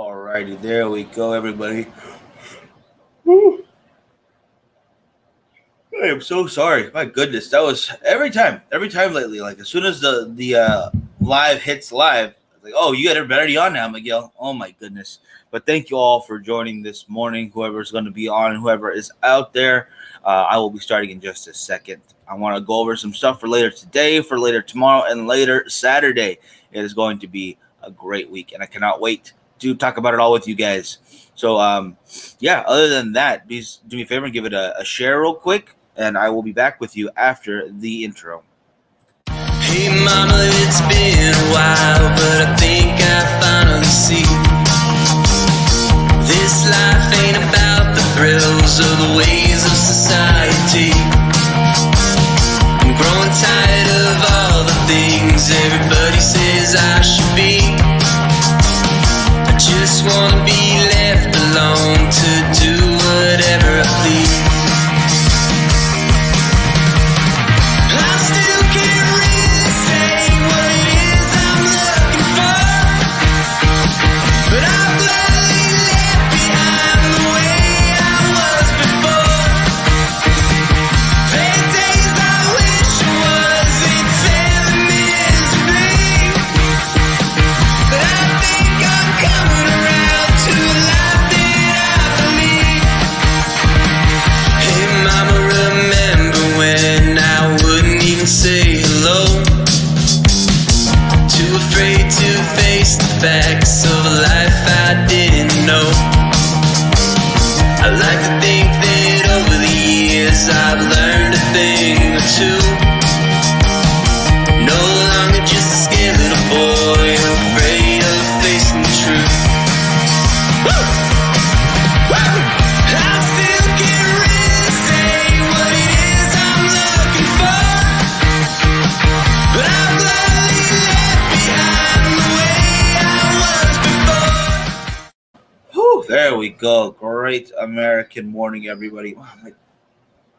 Alrighty, there we go, everybody. Woo. I am so sorry. My goodness, that was every time lately. Like as soon as the live hits live, like, oh, you got everybody on now, Miguel. Oh my goodness. But thank you all for joining this morning. Whoever's going to be on, and whoever is out there, I will be starting in just a second. I want to go over some stuff for later today, for later tomorrow, and later Saturday. It is going to be a great week, and I cannot wait to talk about it all with you guys. So, yeah, other than that, please do me a favor and give it a share real quick, and I will be back with you after the intro. Hey mama, it's been a while, but I think I finally see this life ain't about the thrills or the ways of society. I'm growing tired of all the things everybody says I should be. I just wanna be left alone to do whatever I please. I still can't really say what it is I'm looking for, but I'm gladly left behind the way I was before. There are days I wish I wasn't failing miserably, but I think I'm coming around to a life that I believe. Hey mama, remember when I wouldn't even say hello? Too afraid to face the facts of a life I didn't know. I like to think that over the years I've learned a thing or two. No longer just a scared little boy afraid of facing the truth. Woo! Woo! I still can't really say what it is I'm looking for, but I'm gladly left behind the way I was before. Whew, there we go. Great American morning, everybody. Wow, I'm like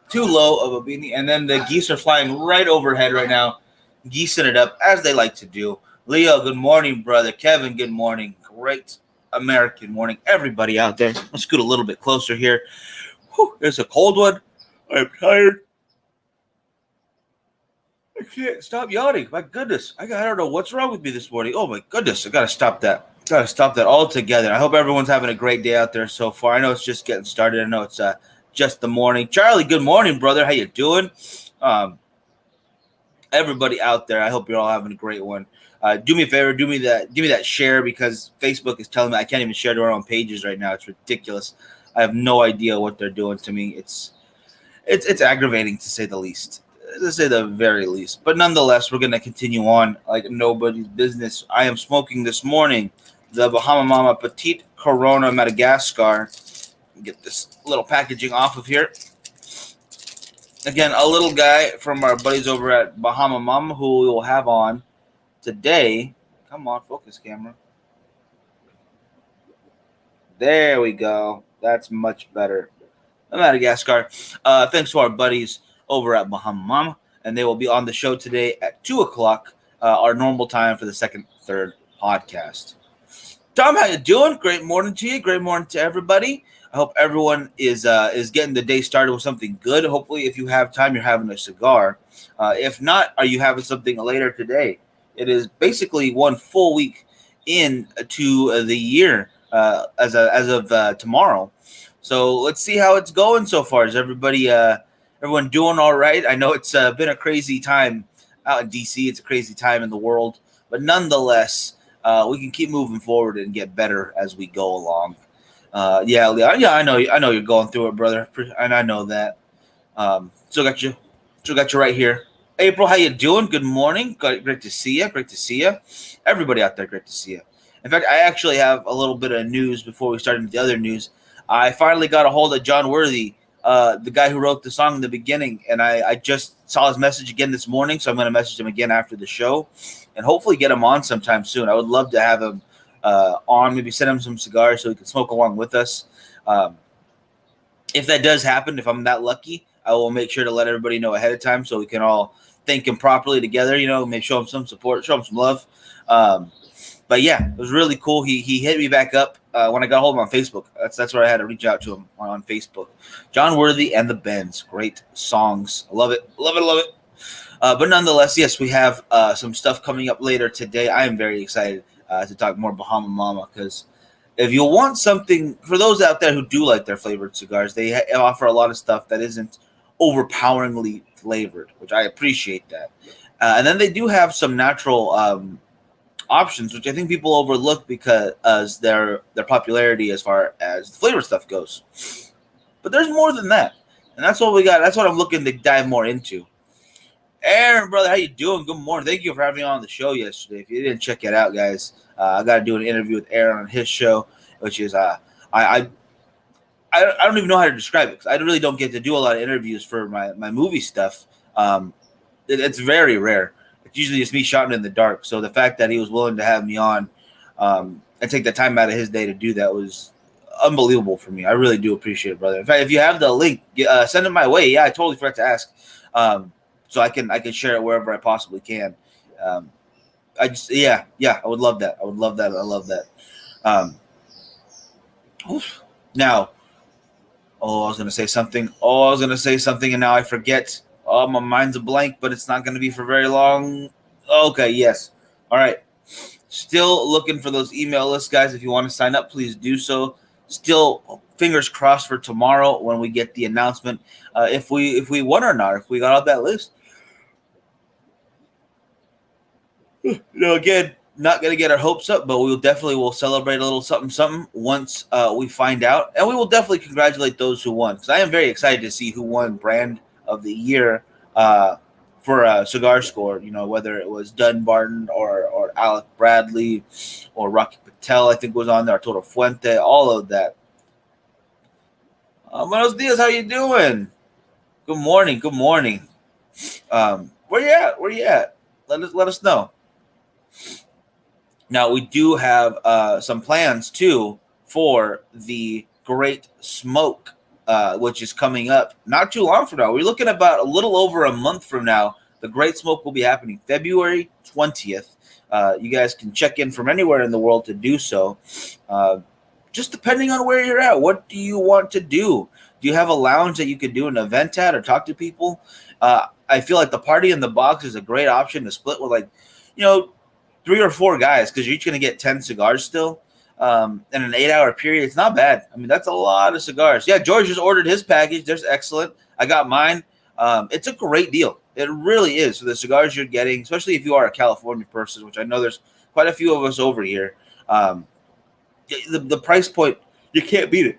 too low of a beanie, and then the geese are flying right overhead right now, geesing it up as they like to do. Leo, good morning, brother. Kevin, good morning. Great American morning, everybody out there. Let's scoot a little bit closer here. Whew, it's a cold one. I'm tired. I can't stop yawning. My goodness. I don't know what's wrong with me this morning. Oh my goodness. I gotta stop that. Gotta stop that altogether. I hope everyone's having a great day out there so far. I know it's just getting started. I know it's just the morning. Charlie, good morning, brother. How you doing? Everybody out there, I hope you're all having a great one. Do me a favor, give me that share, because Facebook is telling me I can't even share to our own pages right now. It's ridiculous. I have no idea what they're doing to me. It's aggravating, to say the least. To say the very least. But nonetheless, we're gonna continue on like nobody's business. I am smoking this morning the Bahama Mama Petite Corona Madagascar. Get this little packaging off of here. Again, a little guy from our buddies over at Bahama Mama, who we will have on today. Come on, focus, camera. There we go. That's much better. Madagascar. Thanks to our buddies over at Bahama Mama, and they will be on the show today at 2 o'clock, our normal time for the third podcast. Tom, how you doing? Great morning to you. Great morning to everybody. I hope everyone is getting the day started with something good. Hopefully, if you have time, you're having a cigar. If not, are you having something later today? It is basically one full week into the year as of tomorrow. So let's see how it's going so far. Is everyone doing all right? I know it's been a crazy time out in DC. It's a crazy time in the world, but nonetheless, we can keep moving forward and get better as we go along. Yeah, I know you're going through it, brother, and I know that. Still got you right here. April, how you doing? Good morning. Great to see you. Great to see you. Everybody out there, great to see you. In fact, I actually have a little bit of news before we start into the other news. I finally got a hold of John Worthy, the guy who wrote the song in the beginning, and I just saw his message again this morning, so I'm going to message him again after the show, and hopefully get him on sometime soon. I would love to have him on, maybe send him some cigars so he can smoke along with us. If that does happen, if I'm that lucky, I will make sure to let everybody know ahead of time so we can all thank him properly together, maybe show him some support, show him some love. But yeah, it was really cool. He hit me back up when I got hold of him on Facebook. That's where I had to reach out to him on Facebook. John Worthy and the Bends, great songs. I love it, love it, love it. But nonetheless, yes, we have some stuff coming up later today. I am very excited to talk more Bahama Mama, because if you want something, for those out there who do like their flavored cigars, they offer a lot of stuff that isn't overpoweringly flavored, which I appreciate that. And then they do have some natural options, which I think people overlook because their popularity as far as the flavor stuff goes. But there's more than that, and that's what we got. That's what I'm looking to dive more into. Aaron, brother, how you doing? Good morning. Thank you for having me on the show yesterday. If you didn't check it out, guys, I got to do an interview with Aaron on his show, which is I don't even know how to describe it, because I really don't get to do a lot of interviews for my movie stuff. It's very rare. It's usually just me shouting in the dark. So the fact that he was willing to have me on and take the time out of his day to do that was unbelievable for me. I really do appreciate it, brother. In fact, if you have the link, send it my way. Yeah, I totally forgot to ask. So I can share it wherever I possibly can. I would love that. I would love that. I love that. Now, I was going to say something, and now I forget. Oh, my mind's a blank, but it's not going to be for very long. Okay, yes. All right. Still looking for those email lists, guys. If you want to sign up, please do so. Still, fingers crossed for tomorrow when we get the announcement if we won or not, if we got off that list. Again, not going to get our hopes up, but we will celebrate a little something once we find out. And we will definitely congratulate those who won, because I am very excited to see who won Brand of the Year for Cigar Score. You know, whether it was Dunbarton or Alec Bradley or Rocky Patel, I think was on there, Arturo Fuente, all of that. Buenos dias, how you doing? Good morning. Where you at? Let us know. Now, we do have some plans, too, for the Great Smoke, which is coming up not too long from now. We're looking about a little over a month from now. The Great Smoke will be happening February 20th. You guys can check in from anywhere in the world to do so. Just depending on where you're at. What do you want to do? Do you have a lounge that you could do an event at or talk to people? I feel like the Party in the Box is a great option to split with, 3 or 4 guys, because you're each going to get 10 cigars still in an 8-hour period. It's not bad. I mean, that's a lot of cigars. Yeah, George just ordered his package. There's excellent. I got mine. It's a great deal. It really is. For the cigars you're getting, especially if you are a California person, which I know there's quite a few of us over here. The price point, you can't beat it.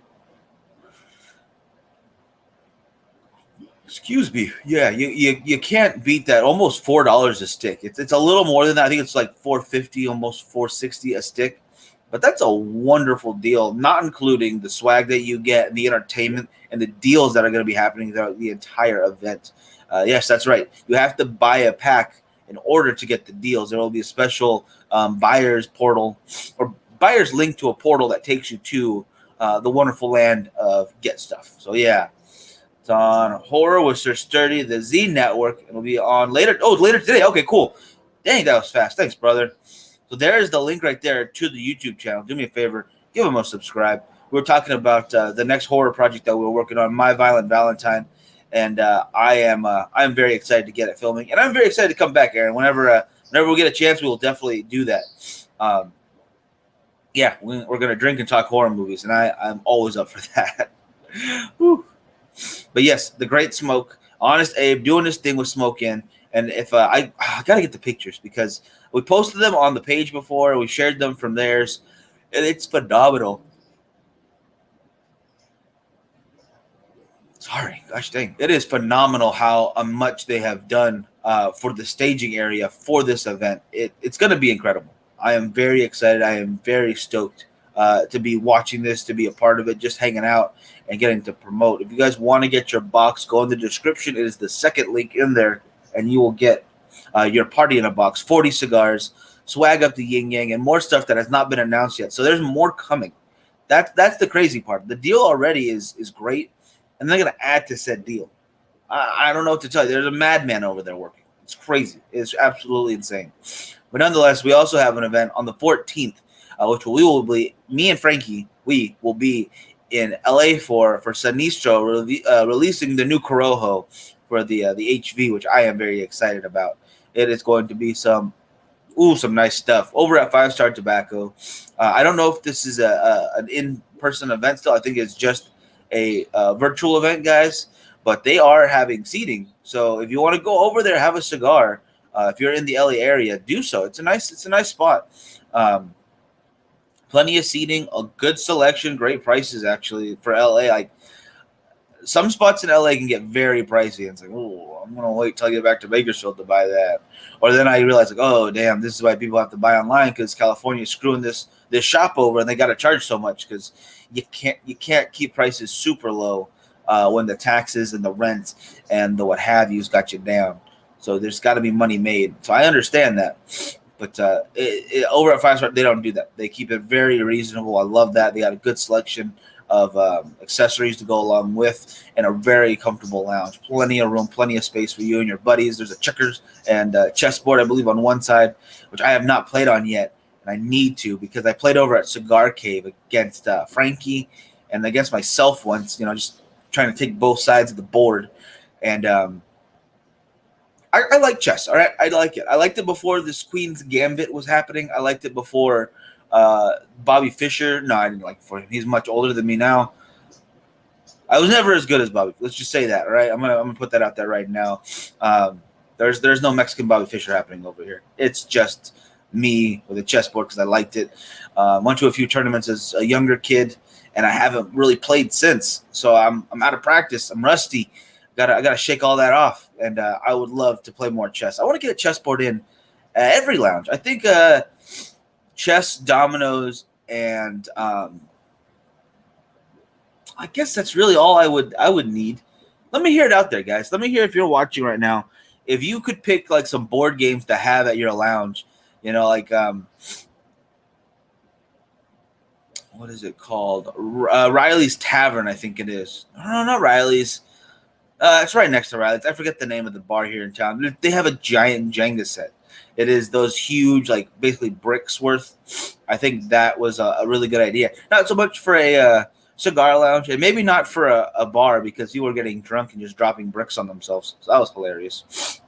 Excuse me. Yeah, you can't beat that. Almost $4 a stick. It's a little more than that. I think it's like $4.50, almost $4.60 a stick. But that's a wonderful deal, not including the swag that you get, the entertainment, and the deals that are going to be happening throughout the entire event. Yes, that's right. You have to buy a pack in order to get the deals. There will be a special buyer's portal or buyer's link to a portal that takes you to the wonderful land of Get Stuff. So, yeah. It's on Horror with Sir Sturdy, the Z Network. It'll be on later. Oh, later today. Okay, cool. Dang, that was fast. Thanks, brother. So there's the link right there to the YouTube channel. Do me a favor. Give them a subscribe. We're talking about the next horror project that we're working on, My Violent Valentine. And I am very excited to get it filming. And I'm very excited to come back, Aaron. Whenever we get a chance, we will definitely do that. Yeah, we're going to drink and talk horror movies. And I'm always up for that. Whew. But yes, the Great Smoke, Honest Abe doing this thing with Smoke In. And if I got to get the pictures, because we posted them on the page before. We shared them from theirs. And it's phenomenal. Sorry, gosh dang. It is phenomenal how much they have done for the staging area for this event. It's going to be incredible. I am very excited. I am very stoked to be watching this, to be a part of it, just hanging out and getting to promote. If you guys want to get your box, go in the description. It is the second link in there, and you will get your Party in a Box, 40 cigars, swag up the yin yang, and more stuff that has not been announced yet. So there's more coming. That's the crazy part. The deal already is great, and they're going to add to said deal. I don't know what to tell you. There's a madman over there working. It's crazy. It's absolutely insane. But nonetheless, we also have an event on the 14th, which we will be, me and Frankie, we will be in LA for Sinistro, releasing the new Corojo for the HV, which I am very excited about. It is going to be some nice stuff over at 5 Star Tobacco. I don't know if this is an in-person event still. I think it's just a virtual event, guys. But they are having seating, so if you want to go over there, have a cigar. If you're in the LA area, do so. It's a nice spot. Plenty of seating, a good selection, great prices actually for LA. Like some spots in LA can get very pricey. It's like, oh, I'm gonna wait till I get back to Bakersfield to buy that. Or then I realize like, oh damn, this is why people have to buy online because California is screwing this shop over and they got to charge so much because you can't keep prices super low when the taxes and the rent and the what have you's got you down. So there's got to be money made. So I understand that. But over at 5 Star, they don't do that. They keep it very reasonable. I love that. They got a good selection of accessories to go along with and a very comfortable lounge. Plenty of room, plenty of space for you and your buddies. There's a checkers and chessboard, I believe, on one side, which I have not played on yet. And I need to because I played over at Cigar Cave against Frankie and against myself once, just trying to take both sides of the board. And I like chess. All right, I like it. I liked it before this Queen's Gambit was happening. I liked it before Bobby Fischer. No, I didn't like it for him. He's much older than me now. I was never as good as Bobby. Let's just say that, all right? I'm gonna put that out there right now. There's no Mexican Bobby Fischer happening over here. It's just me with a chessboard because I liked it. Went to a few tournaments as a younger kid, and I haven't really played since. So I'm out of practice. I'm rusty. I gotta shake all that off, and I would love to play more chess. I want to get a chessboard in every lounge. I think chess, dominoes, and I guess that's really all I would need. Let me hear it out there, guys. Let me hear if you're watching right now. If you could pick like some board games to have at your lounge, like what is it called? Riley's Tavern, I think it is. No, not Riley's. It's right next to Riley's. I forget the name of the bar here in town. They have a giant Jenga set. It is those huge, like basically bricks worth. I think that was a really good idea. Not so much for a cigar lounge, and maybe not for a bar because people were getting drunk and just dropping bricks on themselves. So that was hilarious.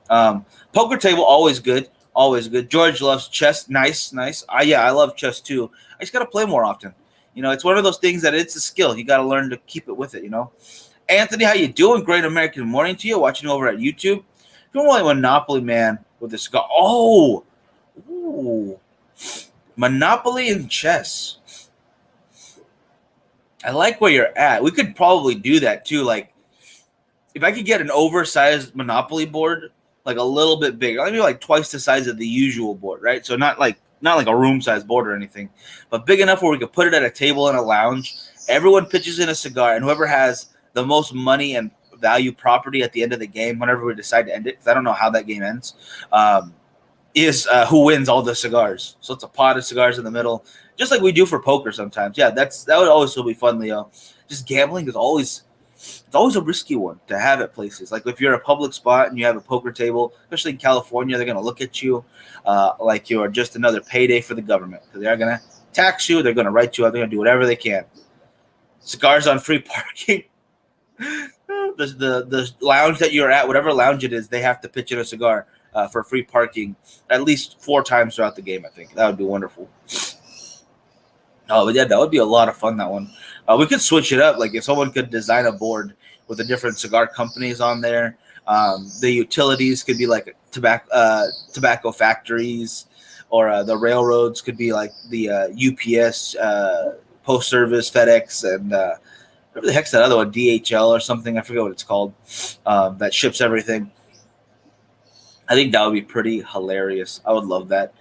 Poker table, always good. Always good. George loves chess. Nice. I love chess too. I just got to play more often. It's one of those things that it's a skill. You got to learn to keep it with it, Anthony, how you doing? Great American morning to you. Watching over at YouTube. Doing like Monopoly man with a cigar. Oh, ooh. Monopoly and chess. I like where you're at. We could probably do that too. Like, if I could get an oversized Monopoly board, like a little bit bigger, maybe like twice the size of the usual board, right? So not like a room-sized board or anything, but big enough where we could put it at a table in a lounge. Everyone pitches in a cigar, and whoever has the most money and value property at the end of the game, whenever we decide to end it, because I don't know how that game ends, is who wins all the cigars. So it's a pot of cigars in the middle, just like we do for poker sometimes. Yeah, that would always be fun, Leo. Just gambling is always a risky one to have at places. Like if you're a public spot and you have a poker table, especially in California, they're going to look at you like you're just another payday for the government because they're going to tax you. They're going to write you out. They're going to do whatever they can. Cigars on free parking. The lounge that you're at, whatever lounge it is, they have to pitch in a cigar for free parking at least 4 times throughout the game. I think that would be wonderful. Oh, yeah, that would be a lot of fun. That one. We could switch it up. Like if someone could design a board with the different cigar companies on there, the utilities could be like tobacco factories, or the railroads could be like the UPS, Post Service, FedEx, and whatever the heck's that other one, DHL or something. I forget what it's called. That ships everything. I think that would be pretty hilarious. I would love that.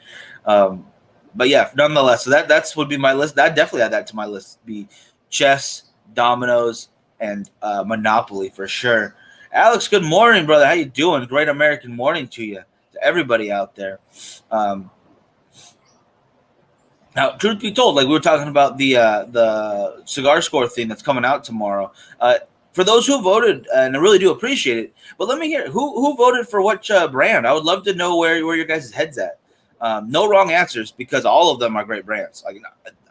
But yeah, nonetheless, so that's would be my list. I'd definitely add that to my list. Be chess, dominoes, and Monopoly for sure. Alex, good morning, brother. How you doing? Great American morning to you, to everybody out there. Now, truth be told, like we were talking about the cigar score thing that's coming out tomorrow. For those who voted, and I really do appreciate it, but let me hear who voted for what brand. I would love to know where your guys' head's at. No wrong answers because all of them are great brands. Like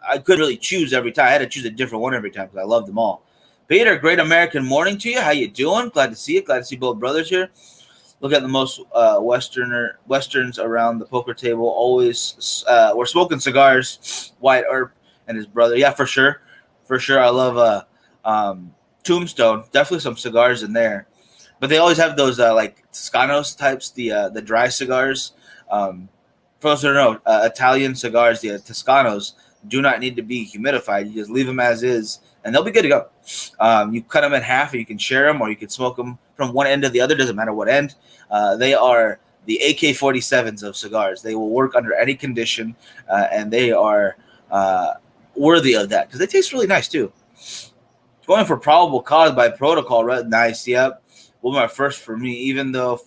I couldn't really choose every time. I had to choose a different one every time because I love them all. Peter, great American morning to you. How you doing? Glad to see you. Glad to see both brothers here. Look at the most westerns around the poker table. Always, we're smoking cigars. Wyatt Earp and his brother. Yeah, for sure. I love Tombstone. Definitely some cigars in there. But they always have those like Toscanos types, the dry cigars. For those who don't know, Italian cigars, the Toscanos, do not need to be humidified. You just leave them as is, and they'll be good to go. You cut them in half, and you can share them, or you can smoke them from one end to the other. Doesn't matter what end. They are the AK-47s of cigars. They will work under any condition, and they are worthy of that because they taste really nice too. Going for Probable Cause by Protocol, right? Nice, yep. Well, my first for me, even though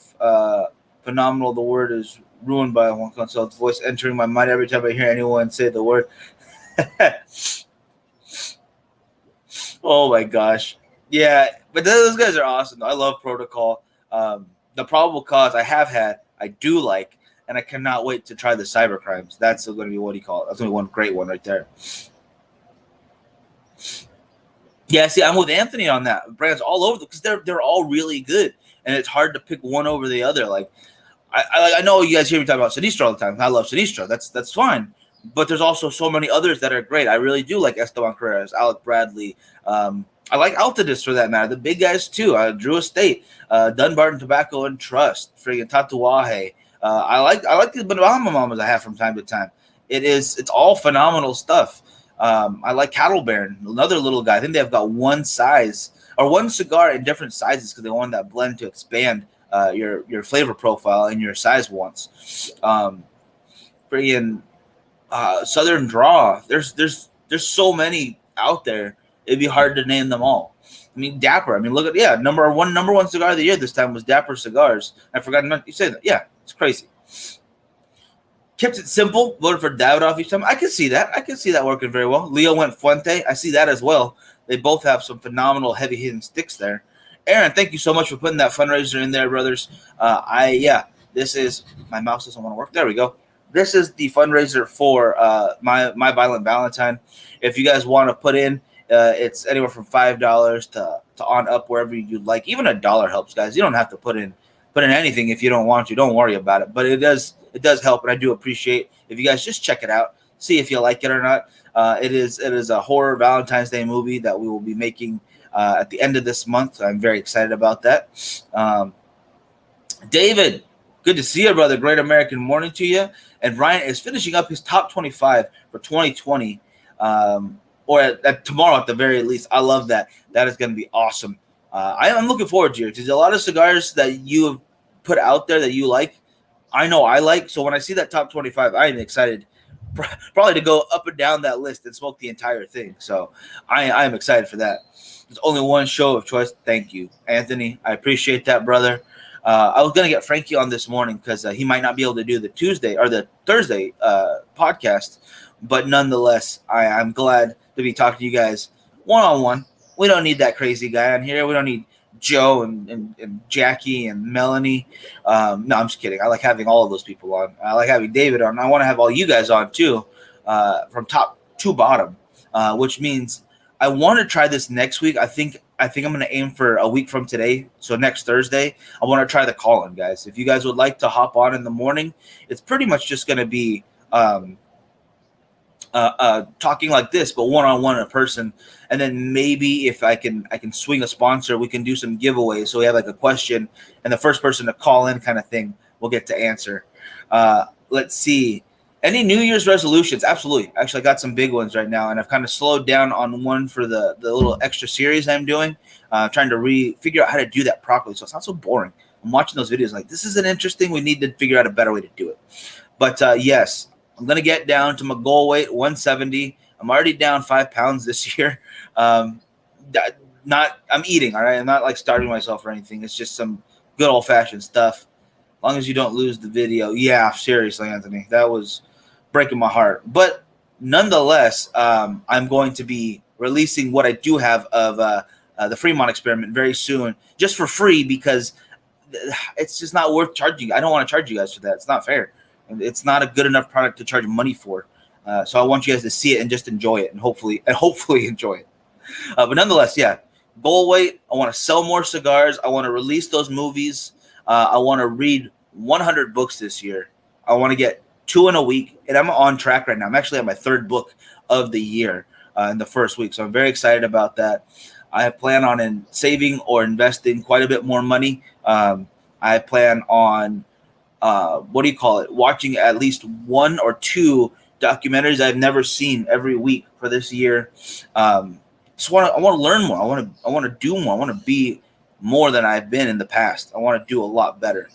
phenomenal, the word is ruined by Juan Consol's voice entering my mind every time I hear anyone say the word. Oh my gosh. Yeah, but those guys are awesome. I love Protocol. The Probable Cause I have had, I do like, and I cannot wait to try the Cybercrimes. That's going to be, what do you call it? That's going to be one great one right there. Yeah, see, I'm with Anthony on that. Brands all over because they're all really good, and it's hard to pick one over the other. Like, I know you guys hear me talk about Sinistro all the time. I love Sinistro. That's fine. But there's also so many others that are great. I really do like Esteban Carreras, Alec Bradley. I like Altadis for that matter. The big guys too. Drew Estate, Dunbarton Tobacco and Trust, friggin' Tatuaje. I like the Bahama Mamas I have from time to time. It's all phenomenal stuff. I like Cattle Baron, another little guy. I think they've got one size or one cigar in different sizes because they want that blend to expand your flavor profile and your size wants. Friggin' Southern Draw. There's so many out there. It'd be hard to name them all. I mean, Dapper. I mean, look at number one cigar of the year this time was Dapper Cigars. I forgot you said that. Yeah, it's crazy. Kept it simple. Voted for Davidoff each time. I can see that. I can see that working very well. Leo went Fuente. I see that as well. They both have some phenomenal heavy hitting sticks there. Aaron, thank you so much for putting that fundraiser in there, brothers. This is my mouse doesn't want to work. There we go. This is the fundraiser for my Violent Valentine. If you guys want to put in, it's anywhere from $5 to on up wherever you'd like. Even $1 helps, guys. You don't have to put in anything if you don't want to. Don't worry about it. But it does help, and I do appreciate if you guys just check it out, see if you like it or not. It is a horror Valentine's Day movie that we will be making at the end of this month. I'm very excited about that. David, good to see you, brother. Great American morning to you. And Ryan is finishing up his top 25 for 2020, or at tomorrow at the very least. I love that. That is going to be awesome. I'm looking forward to it. There's a lot of cigars that you have put out there that you like. I know I like. So when I see that top 25, I am excited probably to go up and down that list and smoke the entire thing. So I am excited for that. There's only one show of choice. Thank you, Anthony. I appreciate that, brother. I was going to get Frankie on this morning because he might not be able to do the Tuesday or the Thursday podcast. But nonetheless, I'm glad to be talking to you guys one-on-one. We don't need that crazy guy on here. We don't need Joe and Jackie and Melanie. No, I'm just kidding. I like having all of those people on. I like having David on. I want to have all you guys on too, from top to bottom, which means I want to try this next week. I think I'm going to aim for a week from today. So next Thursday, I want to try the call-in, guys. If you guys would like to hop on in the morning, it's pretty much just going to be talking like this, but one-on-one in a person. And then maybe if I can swing a sponsor, we can do some giveaways. So we have like a question, and the first person to call in kind of thing will get to answer. Let's see. Any New Year's resolutions? Absolutely. Actually, I got some big ones right now, and I've kind of slowed down on one for the little extra series I'm doing, trying to figure out how to do that properly so it's not so boring. I'm watching those videos like, this isn't interesting. We need to figure out a better way to do it. But, yes, I'm going to get down to my goal weight, 170. I'm already down 5 pounds this year. I'm eating, all right? I'm not, like, starving myself or anything. It's just some good old-fashioned stuff. As long as you don't lose the video. Yeah, seriously, Anthony. That was breaking my heart. But nonetheless, I'm going to be releasing what I do have of the Fremont experiment very soon, just for free, because it's just not worth charging. I don't want to charge you guys for that. It's not fair. It's not a good enough product to charge money for. So I want you guys to see it and just enjoy it, and hopefully enjoy it. But nonetheless, yeah, goal weight. I want to sell more cigars. I want to release those movies. I want to read 100 books this year. I want to get 2 in a week, and I'm on track right now. I'm actually at my 3rd book of the year in the first week, so I'm very excited about that. I plan on saving or investing quite a bit more money. I plan on watching at least 1 or 2 documentaries I've never seen every week for this year. I want to learn more. I want to do more. I want to be more than I've been in the past. I want to do a lot better.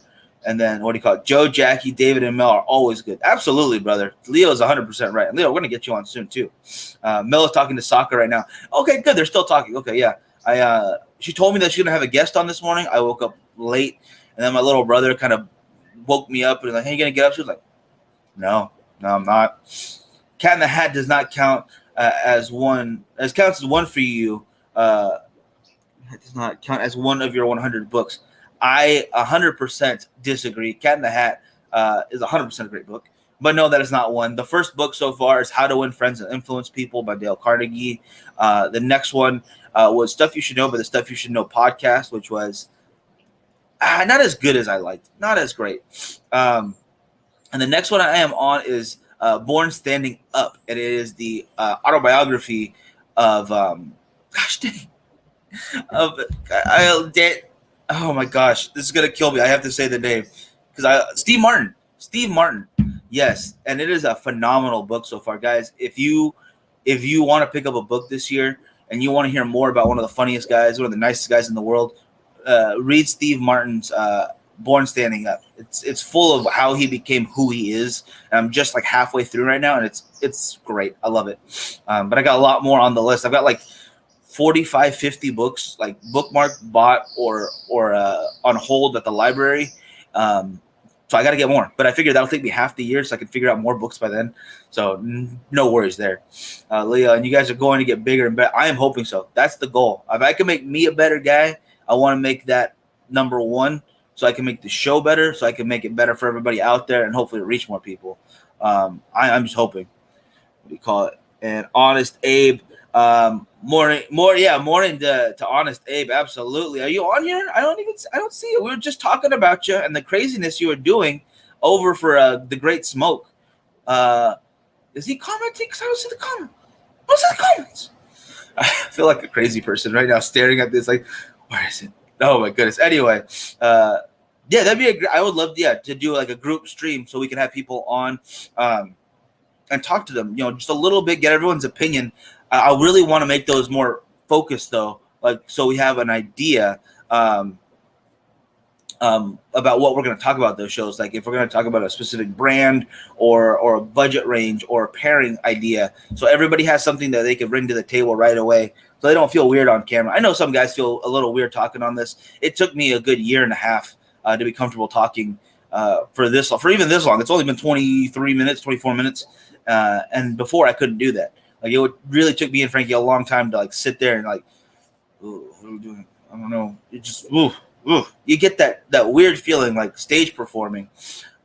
And then Joe, Jackie, David, and Mel are always good. Absolutely, brother. Leo is 100% right. And Leo, we're gonna get you on soon too. Mel is talking to Sokka right now. Okay, good. They're still talking. Okay, yeah. She told me that she's gonna have a guest on this morning. I woke up late, and then my little brother kind of woke me up and was like, "Hey, you gonna get up?" She was like, "No, I'm not." Cat in the Hat does not count as one. As counts as one for you. It does not count as one of your 100 books. I 100% disagree. Cat in the Hat is 100% a great book, but no, that is not one. The first book so far is How to Win Friends and Influence People by Dale Carnegie. The next one was Stuff You Should Know, but the Stuff You Should Know podcast, which was not as good as I liked, not as great. And the next one I am on is Born Standing Up, and it is the autobiography of gosh dang, of oh my gosh, this is gonna kill me. I have to say the name because Steve Martin. Yes, and it is a phenomenal book so far, guys. If you want to pick up a book this year and you want to hear more about one of the funniest guys, one of the nicest guys in the world, read Steve Martin's Born Standing Up. It's full of how he became who he is. And I'm just like halfway through right now, and it's great. I love it. But I got a lot more on the list. I've got like 45, 50 books like bookmarked, bought, or on hold at the library. So I got to get more. But I figured that'll take me half the year, so I can figure out more books by then. So no worries there. Leah, and you guys are going to get bigger and better. I am hoping so. That's the goal. If I can make me a better guy, I want to make that number one, so I can make the show better, so I can make it better for everybody out there, and hopefully reach more people. I'm just hoping. What do you call it? And Honest Abe. Morning to Honest Abe. Absolutely. Are you on here? I don't see it. We were just talking about you and the craziness you were doing over for the Great Smoke. Is he commenting? Because I don't see the comment. I don't see the comments. I feel like a crazy person right now staring at this like, where is it? Oh my goodness. Anyway, yeah, that'd be I would love to do like a group stream so we can have people on and talk to them, just a little bit, get everyone's opinion. I really want to make those more focused though, like so we have an idea about what we're going to talk about those shows. Like if we're going to talk about a specific brand or a budget range or a pairing idea, so everybody has something that they can bring to the table right away, so they don't feel weird on camera. I know some guys feel a little weird talking on this. It took me a good year and a half to be comfortable talking for even this long. It's only been 23 minutes, 24 minutes, and before I couldn't do that. Like it really took me and Frankie a long time to like sit there and like, what are we doing? I don't know. It just you get that weird feeling like stage performing,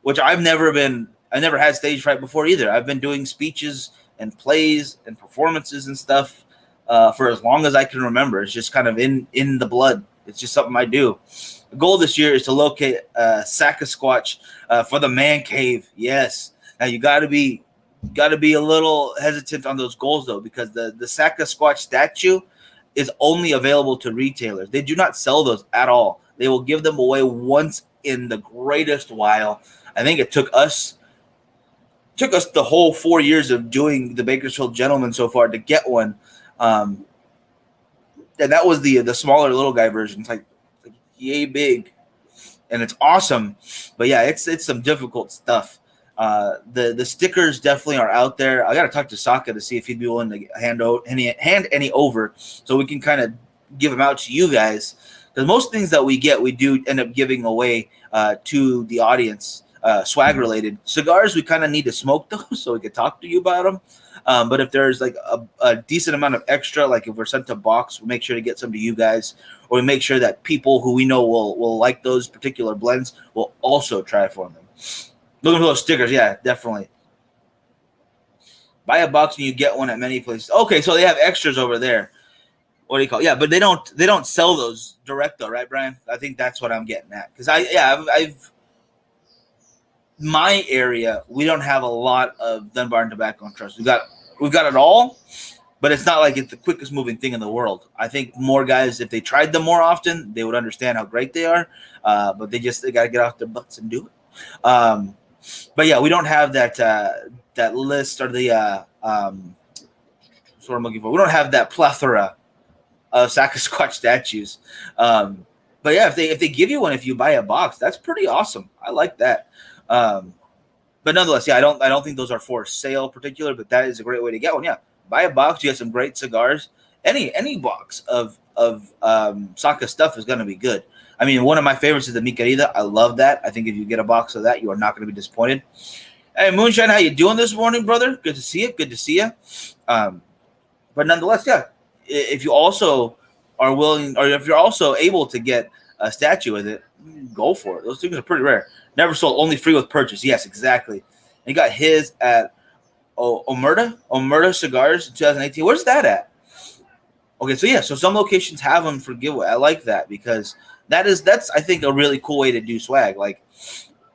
which I never had stage fright before either. I've been doing speeches and plays and performances and stuff for as long as I can remember. It's just kind of in the blood. It's just something I do. The goal this year is to locate Sasquatch for the man cave. Yes. Now you got to be a little hesitant on those goals though, because the Sasquatch statue is only available to retailers. They do not sell those at all. They will give them away once in the greatest while. I think it took us the whole 4 years of doing the Bakersfield Gentleman so far to get one. And that was the smaller little guy version. It's like yay big, and it's awesome. But yeah, it's some difficult stuff. The stickers definitely are out there. I got to talk to Sokka to see if he'd be willing to hand any over so we can kind of give them out to you guys. Because most things that we get, we do end up giving away to the audience, swag related. Cigars, we kind of need to smoke those so we can talk to you about them. But if there's like a decent amount of extra, like if we're sent to box, we'll make sure to get some to you guys, or we make sure that people who we know will like those particular blends will also try for them. Looking for those stickers, yeah, definitely. Buy a box and you get one at many places. Okay, so they have extras over there. What do you call it? Yeah, but they don't sell those direct though, right, Brian? I think that's what I'm getting at. Because I've my area, we don't have a lot of Dunbar and Tobacco and Trust. We've got it all, but it's not like it's the quickest moving thing in the world. I think more guys, if they tried them more often, they would understand how great they are. But they got to get off their butts and do it. But yeah, we don't have that list or the that's what I'm looking for. We don't have that plethora of Sasquatch statues. But yeah, if they give you one, if you buy a box, that's pretty awesome. I like that. But nonetheless, yeah, I don't think those are for sale particular, but that is a great way to get one. Yeah, buy a box. You get some great cigars. Any box of Saka stuff is going to be good. I mean, one of my favorites is the Mi Querida. I love that. I think if you get a box of that, you are not going to be disappointed. Hey, Moonshine, how you doing this morning, brother? Good to see you. Good to see you. But nonetheless, yeah, if you also are willing, or if you're also able to get a statue with it, go for it. Those things are pretty rare. Never sold, only free with purchase. Yes, exactly. And he got his at Omerta Cigars in 2018. Where's that at? Okay, so yeah, so some locations have them for giveaway. I like that because that's I think a really cool way to do swag. Like,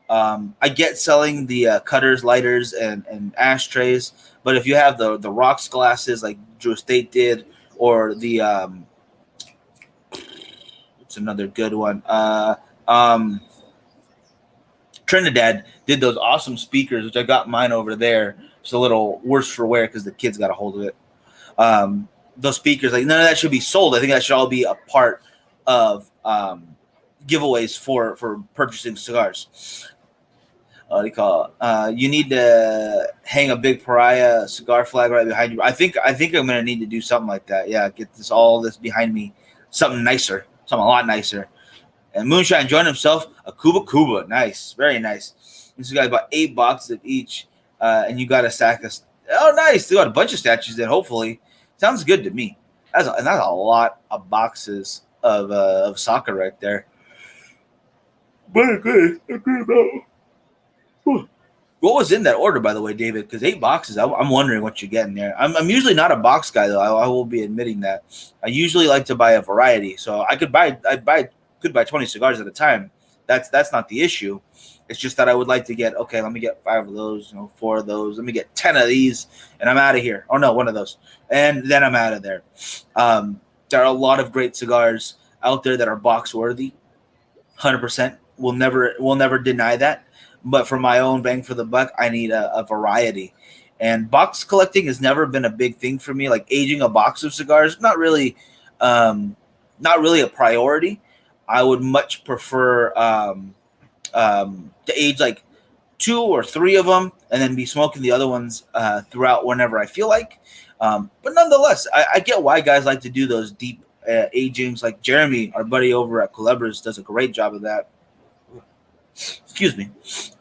I get selling the cutters, lighters, and ashtrays, but if you have the rocks glasses like Drew Estate did, or the it's another good one. Trinidad did those awesome speakers, which I got mine over there. It's a little worse for wear because the kids got a hold of it. Those speakers, like none of that should be sold. I think that should all be a part of giveaways for purchasing cigars. What do you call it? You need to hang a big Pariah cigar flag right behind you. I think I'm gonna need to do something like that. Yeah, get all this behind me, something nicer, something a lot nicer. And Moonshine joined himself a Cuba. Nice, very nice. This guy bought 8 boxes of each, and you got a sack of. Oh, nice! They got a bunch of statues. Then hopefully, sounds good to me. That's a lot of boxes of soccer right there. But good about. What was in that order, by the way, David? Because 8 boxes, I'm wondering what you're getting there. I'm usually not a box guy, though. I will be admitting that. I usually like to buy a variety, so I could buy 20 cigars at a time. That's not the issue. It's just that I would like to get, okay, let me get 5 of those, 4 of those. Let me get 10 of these, and I'm out of here. Oh, no, 1 of those. And then I'm out of there. There are a lot of great cigars out there that are box worthy. 100%. We'll never deny that. But for my own bang for the buck, I need a variety. And box collecting has never been a big thing for me. Like aging a box of cigars, not really a priority. I would much prefer to age like 2 or 3 of them and then be smoking the other ones throughout whenever I feel like. But nonetheless, I get why guys like to do those deep agings. Like Jeremy, our buddy over at Culebras, does a great job of that. Excuse me.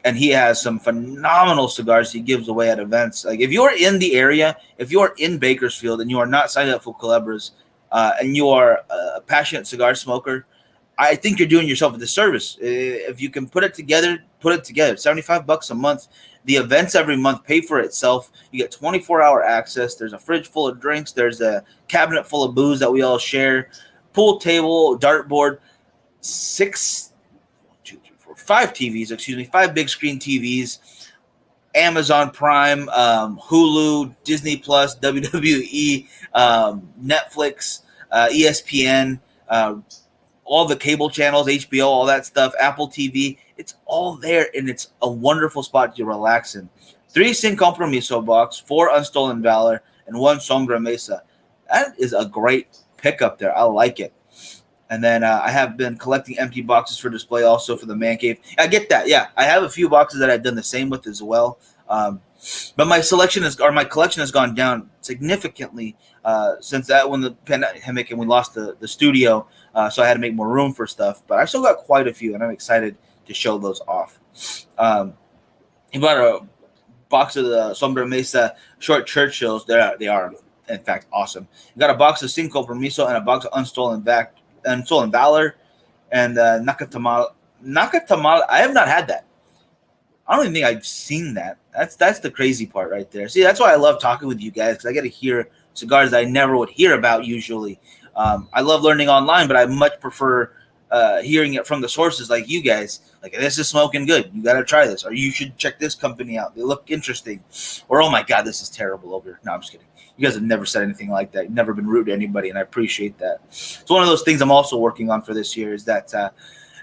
And he has some phenomenal cigars he gives away at events. Like if you're in the area, if you're in Bakersfield and you are not signed up for Culebras and you are a passionate cigar smoker, I think you're doing yourself a disservice. If you can put it together, $75 a month. The events every month pay for itself. You get 24-hour access. There's a fridge full of drinks. There's a cabinet full of booze that we all share. Pool table, dartboard, 5 TVs, 5 big screen TVs, Amazon Prime, Hulu, Disney Plus, WWE, Netflix, ESPN, all the cable channels, HBO, all that stuff, Apple TV. It's all there, and it's a wonderful spot to relax in. 3 Sin Compromiso box, 4 Unstolen Valor, and 1 Sombra Mesa. That is a great pickup there. I like it. And then I have been collecting empty boxes for display also for the Man Cave. I get that. Yeah, I have a few boxes that I've done the same with as well. But my collection has gone down significantly since that when the pandemic and we lost the studio. So I had to make more room for stuff. But I still got quite a few, and I'm excited to show those off. He bought a box of the Sombra Mesa short Churchills. They are, in fact, awesome. He got a box of Sin Compromiso and a box of Unstolen Valor and Nakatamala. I have not had that. I don't even think I've seen that. That's the crazy part right there. See, that's why I love talking with you guys, because I get to hear cigars that I never would hear about usually. I love learning online, but I much prefer hearing it from the sources like you guys. Like, this is smoking good. You got to try this. Or you should check this company out. They look interesting. Or, oh my God, this is terrible over here. No, I'm just kidding. You guys have never said anything like that. You've never been rude to anybody, and I appreciate that. It's one of those things I'm also working on for this year is that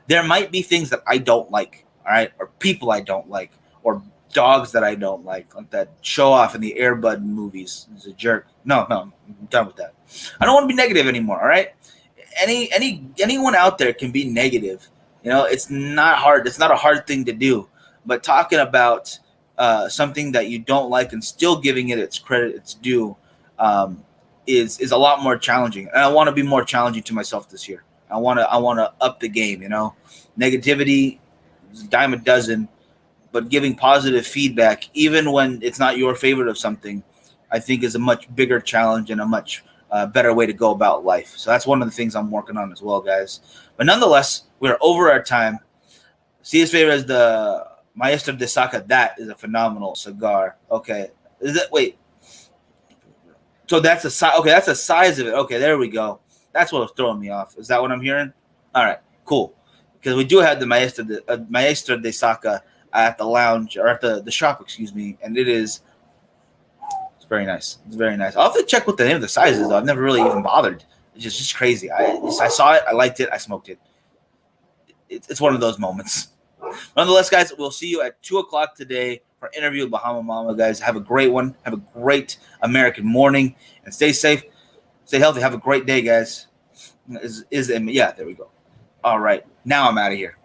there might be things that I don't like, all right, or people I don't like, or dogs that I don't like that show off in the Air Bud movies. He's a jerk. No, I'm done with that. I don't want to be negative anymore, all right? Anyone out there can be negative. You know, it's not hard. It's not a hard thing to do. But talking about something that you don't like and still giving it its credit, its due, is a lot more challenging. And I want to be more challenging to myself this year. I want to up the game. You know, negativity is a dime a dozen, but giving positive feedback, even when it's not your favorite of something, I think is a much bigger challenge and a much better way to go about life. So that's one of the things I'm working on as well, guys. But nonetheless, we're over our time. See his favorite is the Maestro de Saca. That is a phenomenal cigar. Okay, is it? Wait. So that's the size. Okay, that's the size of it. Okay, there we go. That's what was throwing me off. Is that what I'm hearing? All right, cool. Because we do have the Maestro de Saca at the lounge, or at the shop, excuse me, and it's very nice. It's very nice. I'll have to check what the name of the size is, though. I've never really even bothered. It's just crazy. I saw it, I liked it, I smoked it. It's one of those moments. Nonetheless, guys, we'll see you at 2:00 today for an interview with Bahama Mama, guys. Have a great one. Have a great American morning, and stay safe, stay healthy. Have a great day, guys. Yeah, there we go. All right, now I'm out of here.